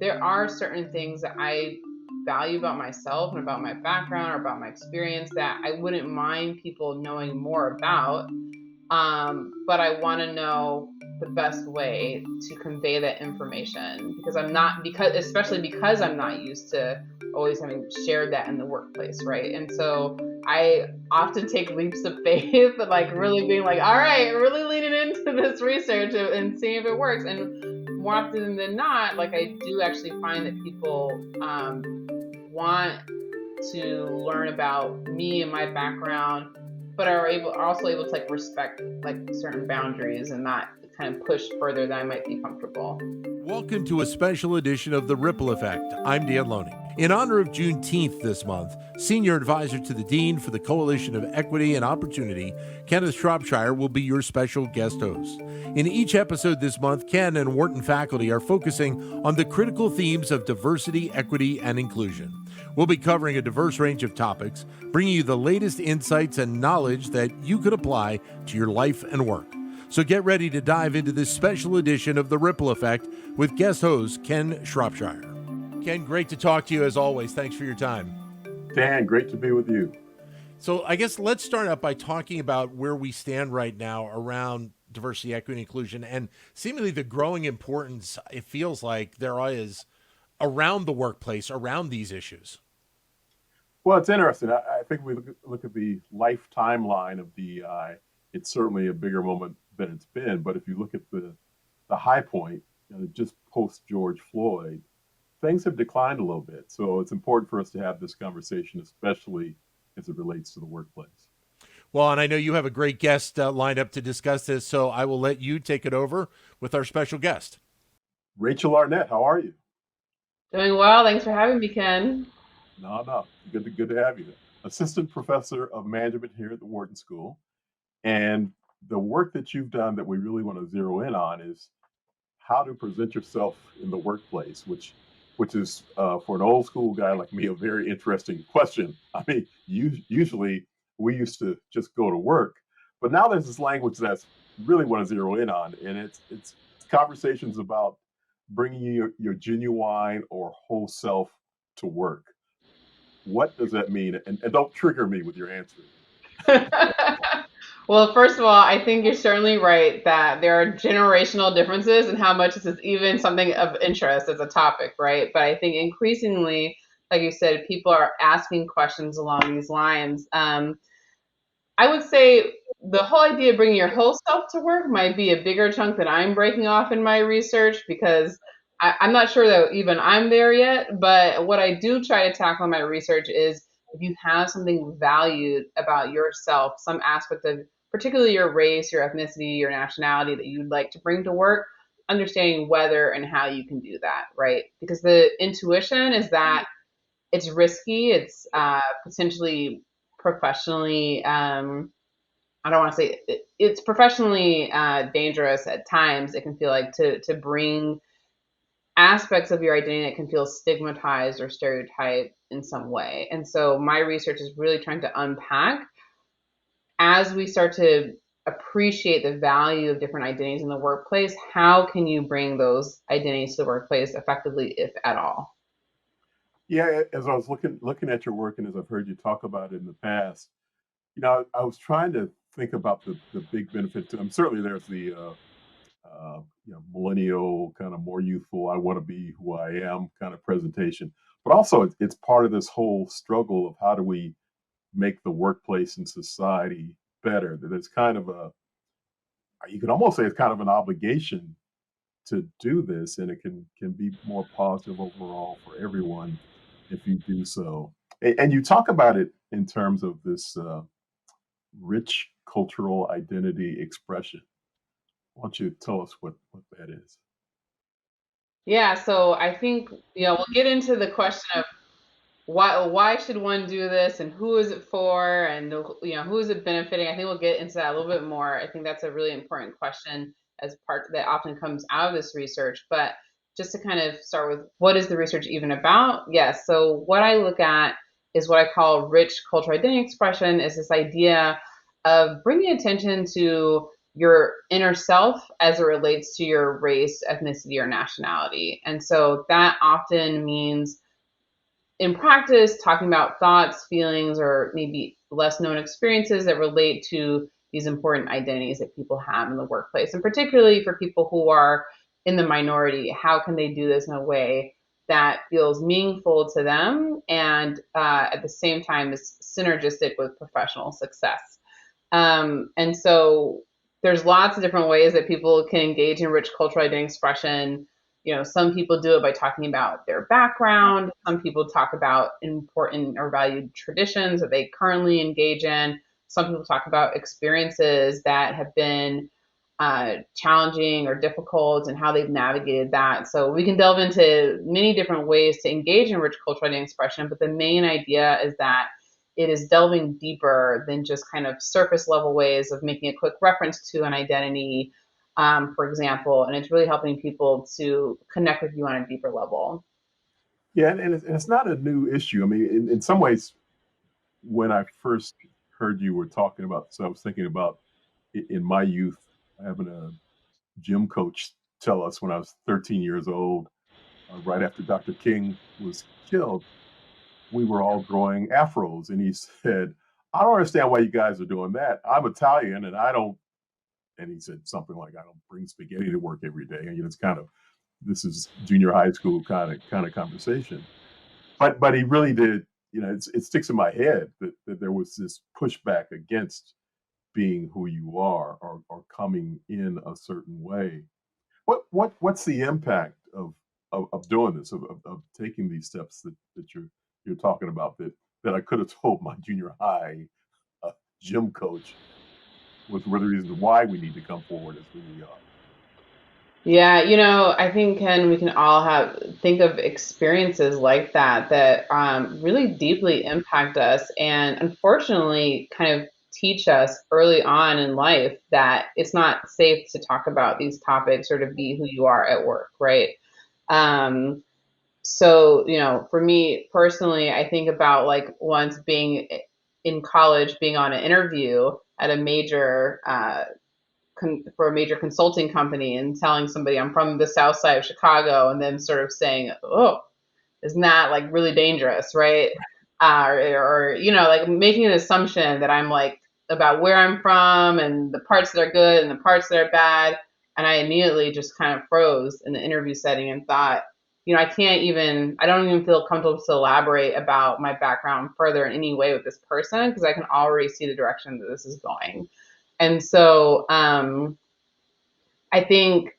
there are certain things that I value about myself and about my background or about my experience that I wouldn't mind people knowing more about. But I want to know the best way to convey that information because especially because I'm not used to always having shared that in the workplace, right? And so I often take leaps of faith, like really being like, all right, really leaning into this research and seeing if it works. And more often than not, like I do actually find that people want to learn about me and my background, but are also able to like respect like certain boundaries and not kind of push further than I might be comfortable. Welcome to a special edition of The Ripple Effect. I'm Dan Loney. In honor of Juneteenth this month, Senior Advisor to the Dean for the Coalition of Equity and Opportunity, Kenneth Shropshire, will be your special guest host. In each episode this month, Ken and Wharton faculty are focusing on the critical themes of diversity, equity, and inclusion. We'll be covering a diverse range of topics, bringing you the latest insights and knowledge that you could apply to your life and work. So get ready to dive into this special edition of The Ripple Effect with guest host Ken Shropshire. Ken, great to talk to you as always. Thanks for your time. Dan, great to be with you. So I guess let's start out by talking about where we stand right now around diversity, equity, and inclusion, and seemingly the growing importance it feels like there is around the workplace, around these issues. Well, it's interesting. I think we look at the life timeline of DEI. It's certainly a bigger moment than it's been. But if you look at the high point, just post George Floyd, things have declined a little bit. So it's important for us to have this conversation, especially as it relates to the workplace. Well, and I know you have a great guest lined up to discuss this, so I will let you take it over with our special guest. Rachel Arnett, how are you? Doing well. Thanks for having me, Ken. No. Good to have you. Assistant Professor of Management here at the Wharton School. And the work that you've done that we really want to zero in on is how to present yourself in the workplace, which is for an old school guy like me, a very interesting question. I mean, usually we used to just go to work, but now there's this language that's really want to zero in on, and it's conversations about bringing your genuine or whole self to work. What does that mean? And don't trigger me with your answer. Well, first of all, I think you're certainly right that there are generational differences in how much this is even something of interest as a topic, right? But I think increasingly, like you said, people are asking questions along these lines. I would say the whole idea of bringing your whole self to work might be a bigger chunk that I'm breaking off in my research because I'm not sure that even I'm there yet. But what I do try to tackle in my research is if you have something valued about yourself, some aspect of particularly your race, your ethnicity, your nationality that you'd like to bring to work, understanding whether and how you can do that, right? Because the intuition is that it's risky, it's potentially professionally, I don't want to say it's professionally dangerous at times. It can feel like to bring aspects of your identity that can feel stigmatized or stereotyped in some way. And so my research is really trying to unpack as we start to appreciate the value of different identities in the workplace, how can you bring those identities to the workplace effectively, if at all? Yeah, as I was looking at your work and as I've heard you talk about it in the past, I was trying to think about the big benefit to them. Certainly there's the millennial kind of more youthful, I want to be who I am kind of presentation. But also it's part of this whole struggle of how do we make the workplace and society better. That it's kind of you can almost say it's kind of an obligation to do this, and it can be more positive overall for everyone if you do so. And you talk about it in terms of this rich cultural identity expression. Why don't you tell us what that is? Yeah, so I think we'll get into the question of why should one do this and who is it for and who is it benefiting. I think we'll get into that a little bit more. I think that's a really important question as part that often comes out of this research. But just to kind of start with, what is the research even about? Yes, so what I look at is what I call rich cultural identity expression, is this idea of bringing attention to your inner self as it relates to your race, ethnicity, or nationality. And so that often means, in practice, talking about thoughts, feelings, or maybe less known experiences that relate to these important identities that people have in the workplace. And particularly for people who are in the minority, how can they do this in a way that feels meaningful to them and at the same time is synergistic with professional success? And so there's lots of different ways that people can engage in rich cultural identity expression. Some people do it by talking about their background. Some people talk about important or valued traditions that they currently engage in. Some people talk about experiences that have been challenging or difficult and how they've navigated that. So we can delve into many different ways to engage in rich cultural identity expression, but the main idea is that it is delving deeper than just kind of surface level ways of making a quick reference to an identity, for example, and it's really helping people to connect with you on a deeper level. Yeah, and it's not a new issue. I mean, in some ways, when I first heard you were talking about this, I was thinking about in my youth having a gym coach tell us when I was 13 years old, right after Dr. King was killed, we were all growing afros. And he said, I don't understand why you guys are doing that. I'm Italian and I don't, and he said something like, I don't bring spaghetti to work every day. And it's kind of, this is junior high school kind of conversation. But he really did, it sticks in my head that there was this pushback against being who you are or coming in a certain way. What's the impact of doing this, of taking these steps that you're talking about that I could have told my junior high gym coach were the reasons why we need to come forward as who we are. Yeah, I think, Ken, we can all think of experiences like that really deeply impact us, and unfortunately, kind of teach us early on in life that it's not safe to talk about these topics or to be who you are at work, right? Um, so, for me personally, I think about like once being in college, being on an interview at a major for a major consulting company and telling somebody I'm from the South Side of Chicago, and then sort of saying, "Oh, isn't that like really dangerous, right?" Or like making an assumption that I'm like about where I'm from and the parts that are good and the parts that are bad, and I immediately just kind of froze in the interview setting and thought, I don't even feel comfortable to elaborate about my background further in any way with this person because I can already see the direction that this is going. And so I think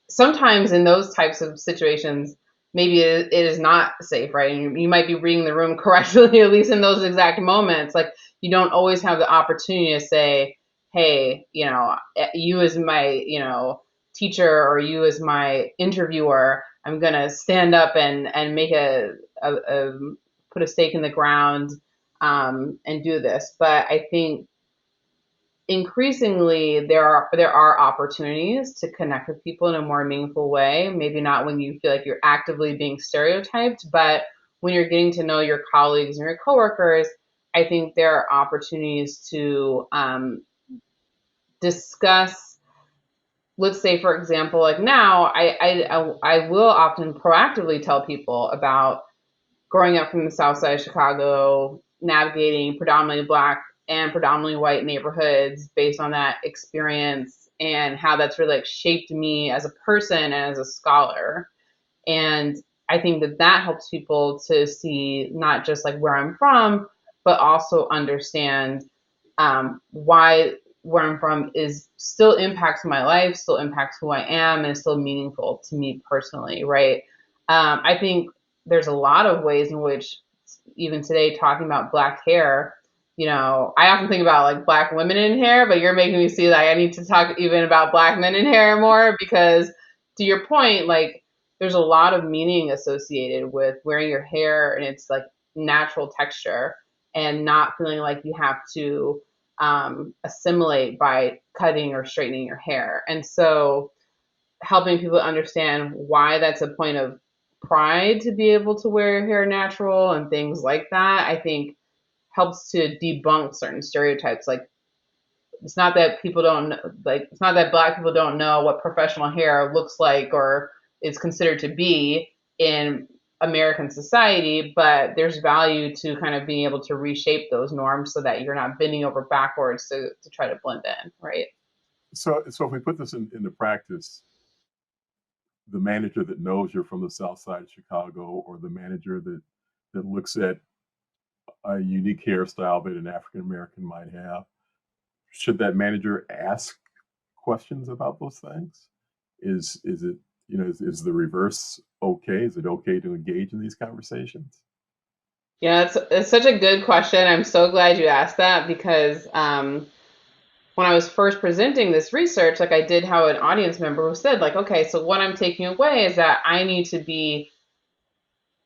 sometimes in those types of situations, maybe it is not safe, right? And you might be reading the room correctly, at least in those exact moments. Like you don't always have the opportunity to say, hey, you as my, teacher or you as my interviewer, I'm going to stand up and make a put a stake in the ground and do this. But I think increasingly there are opportunities to connect with people in a more meaningful way. Maybe not when you feel like you're actively being stereotyped, but when you're getting to know your colleagues and your coworkers, I think there are opportunities to discuss. Let's say, for example, like now, I will often proactively tell people about growing up from the South Side of Chicago, navigating predominantly Black and predominantly white neighborhoods based on that experience and how that's really like shaped me as a person and as a scholar. And I think that helps people to see not just like where I'm from, but also understand why where I'm from is still impacts my life, still impacts who I am, and is still meaningful to me personally, right? I think there's a lot of ways in which even today talking about Black hair, I often think about like Black women in hair, but you're making me see that I need to talk even about Black men in hair more because to your point, like there's a lot of meaning associated with wearing your hair and its like natural texture and not feeling like you have to assimilate by cutting or straightening your hair. And so helping people understand why that's a point of pride to be able to wear your hair natural and things like that, I think helps to debunk certain stereotypes like it's not that people don't like, it's not that Black people don't know what professional hair looks like or is considered to be in American society, but there's value to kind of being able to reshape those norms so that you're not bending over backwards to try to blend in, right? So if we put this into practice, the manager that knows you're from the South Side of Chicago, or the manager that looks at a unique hairstyle that an African American might have, should that manager ask questions about those things? Is it, is the reverse okay? Is it okay to engage in these conversations? Yeah, it's such a good question. I'm so glad you asked that because when I was first presenting this research, like I did have an audience member who said, like, okay, so what I'm taking away is that I need to be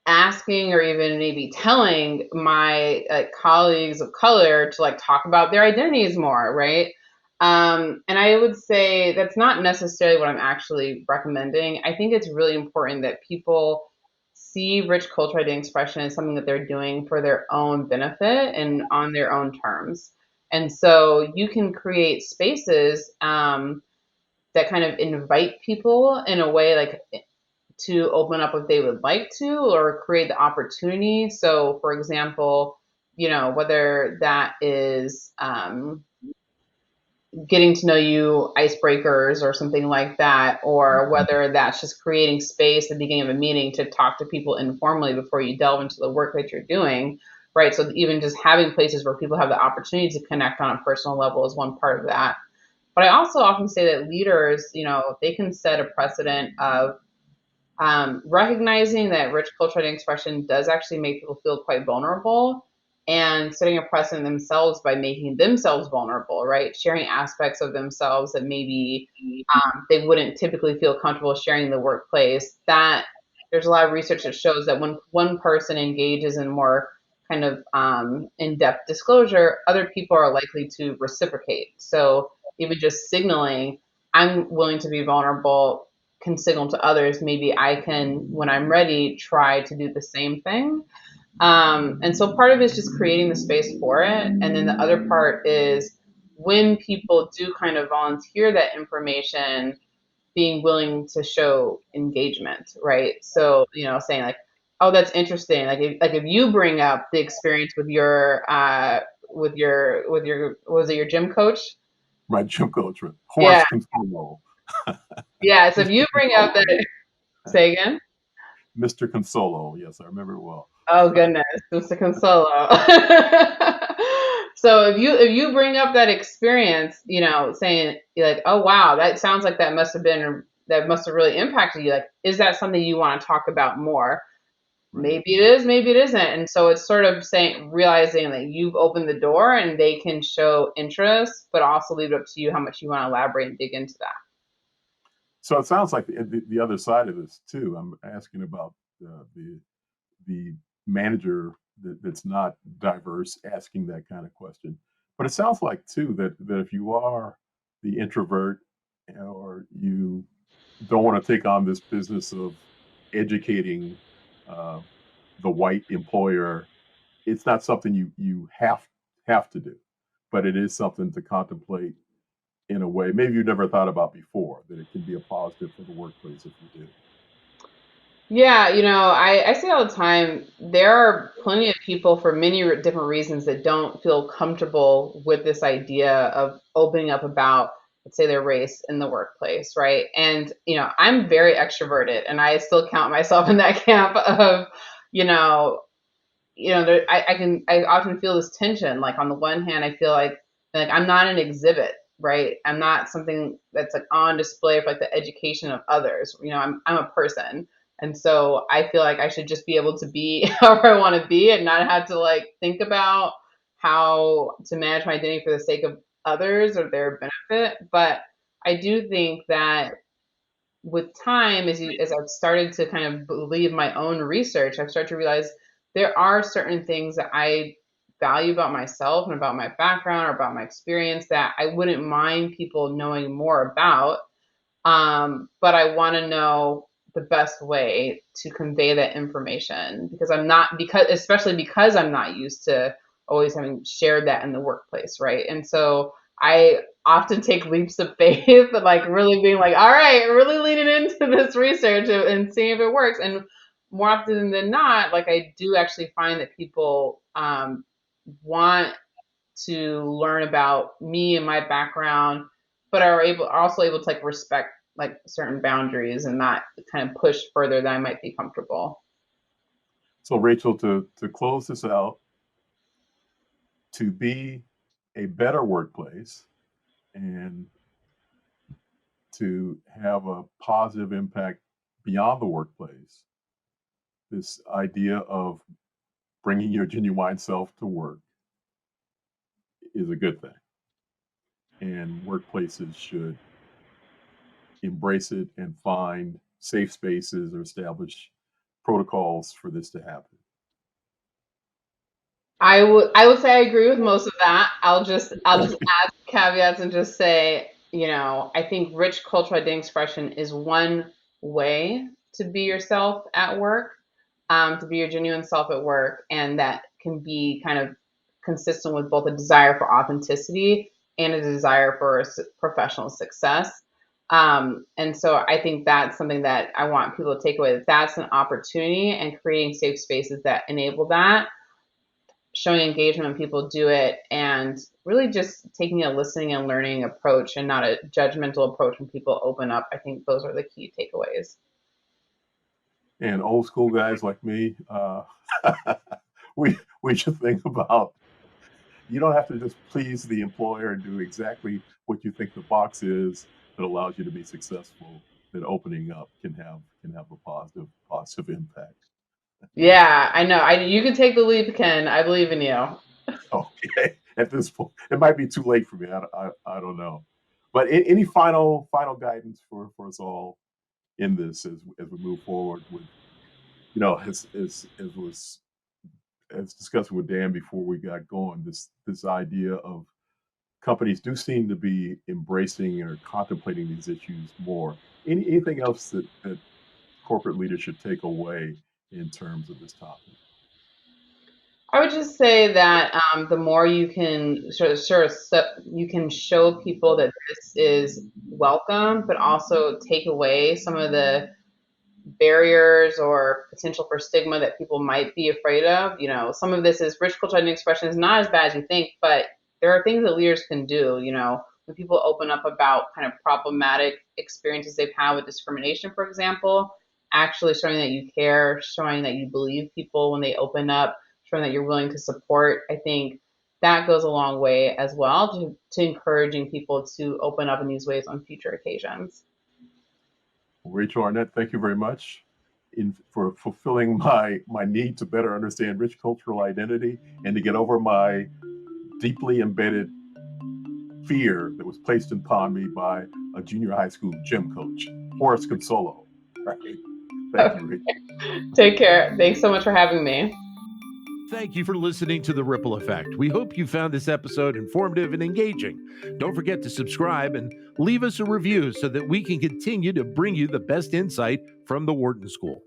asking or even maybe telling my colleagues of color to like talk about their identities more, right? And I would say that's not necessarily what I'm actually recommending. I think it's really important that people see rich cultural identity expression as something that they're doing for their own benefit and on their own terms. And so you can create spaces that kind of invite people in a way like to open up if they would like to or create the opportunity. So, for example, whether that is getting to know you icebreakers or something like that, or whether that's just creating space at the beginning of a meeting to talk to people informally before you delve into the work that you're doing, right? So, even just having places where people have the opportunity to connect on a personal level is one part of that. But I also often say that leaders, they can set a precedent of recognizing that rich cultural expression does actually make people feel quite vulnerable and setting a precedent themselves by making themselves vulnerable, right? Sharing aspects of themselves that maybe they wouldn't typically feel comfortable sharing in the workplace. That there's a lot of research that shows that when one person engages in more kind of in-depth disclosure, other people are likely to reciprocate. So even just signaling, I'm willing to be vulnerable, can signal to others, maybe I can, when I'm ready, try to do the same thing. And so part of it is just creating the space for it. And then the other part is when people do kind of volunteer that information, being willing to show engagement, right? So, saying like, oh, that's interesting. Like if you bring up the experience with your was it your gym coach? My gym coach, Yeah. Horse Consolo. Yeah. So if Mr. you bring up Consolo. that, say again. Mr. Consolo. Yes, I remember it well. Oh goodness, Mr. Consolo. So if you bring up that experience, saying you're like, oh wow, that sounds like that must have really impacted you. Like, is that something you want to talk about more? Right. Maybe it is, maybe it isn't. And so it's sort of realizing that you've opened the door and they can show interest, but also leave it up to you how much you want to elaborate and dig into that. So it sounds like the other side of this too. I'm asking about the manager that's not diverse asking that kind of question. But it sounds like too that if you are the introvert, or you don't want to take on this business of educating uh, the white employer, it's not something you have to do, but it is something to contemplate in a way maybe you never thought about before, that it can be a positive for the workplace if you do. Yeah, I say all the time, there are plenty of people for many different reasons that don't feel comfortable with this idea of opening up about, let's say, their race in the workplace, right? And, I'm very extroverted and I still count myself in that camp of, you know, I often feel this tension. Like on the one hand, I feel like I'm not an exhibit, right? I'm not something that's like on display for like the education of others. I'm a person, and so I feel like I should just be able to be however I want to be and not have to like think about how to manage my identity for the sake of others or their benefit. But I do think that with time, as I've started to kind of believe my own research, I've started to realize there are certain things that I value about myself and about my background or about my experience that I wouldn't mind people knowing more about. But I want to know the best way to convey that information because especially because I'm not used to always having shared that in the workplace, right? And so I often take leaps of faith, like really being like, all right, really leaning into this research and seeing if it works. And more often than not, like I do actually find that people want to learn about me and my background, but are also able to like respect like certain boundaries and not kind of push further than I might be comfortable. So, Rachel, to close this out, to be a better workplace and to have a positive impact beyond the workplace, this idea of bringing your genuine self to work is a good thing. And workplaces should embrace it and find safe spaces or establish protocols for this to happen. I would say I agree with most of that. I'll just add caveats and just say, I think rich cultural identity expression is one way to be yourself at work, to be your genuine self at work, and that can be kind of consistent with both a desire for authenticity and a desire for professional success. And so I think that's something that I want people to take away, that that's an opportunity, and creating safe spaces that enable that, showing engagement when people do it, and really just taking a listening and learning approach and not a judgmental approach when people open up. I think those are the key takeaways. And old school guys like me, we should think about, you don't have to just please the employer and do exactly what you think the box is that allows you to be successful. That opening up can have a positive impact. Yeah, I know. You can take the leap, Ken. I believe in you. Okay, at this point, it might be too late for me. I don't know. But any final guidance for us all in this as we move forward with, as discussed with Dan before we got going, this idea of companies do seem to be embracing or contemplating these issues more. Anything else that corporate leaders should take away in terms of this topic? I would just say that the more you can you can show people that this is welcome, but also take away some of the barriers or potential for stigma that people might be afraid of. Some of this is rich cultural identity expression is not as bad as you think, but there are things that leaders can do. When people open up about kind of problematic experiences they've had with discrimination, for example, actually showing that you care, showing that you believe people when they open up, showing that you're willing to support. I think that goes a long way as well to encouraging people to open up in these ways on future occasions. Rachel Arnett, thank you very much for fulfilling my need to better understand rich cultural identity and to get over my deeply embedded fear that was placed upon me by a junior high school gym coach, Horace Consolo. Right. Thank you, Rachel. Take care. Thanks so much for having me. Thank you for listening to The Ripple Effect. We hope you found this episode informative and engaging. Don't forget to subscribe and leave us a review so that we can continue to bring you the best insight from the Wharton School.